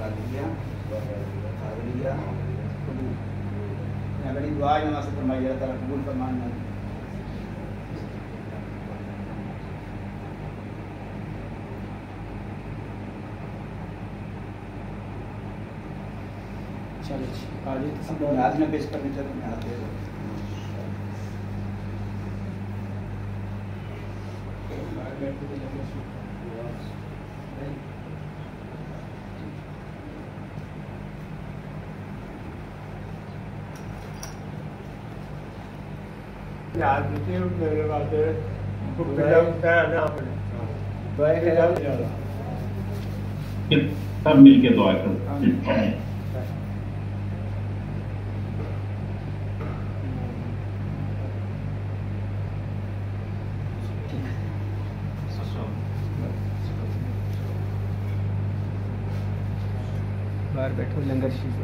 कादरिया कबूल। यहाँ बड़ी दुआ नमाज से फरमाई अल्लाह ताला कबूल फरमाना। चलो आज बुनियाद में पेश करने चाहिए बुनियाद दे दो। याद नहीं मेरे बात है ना सब मिलके दुआ करो। बाहर बैठो लंगर शीश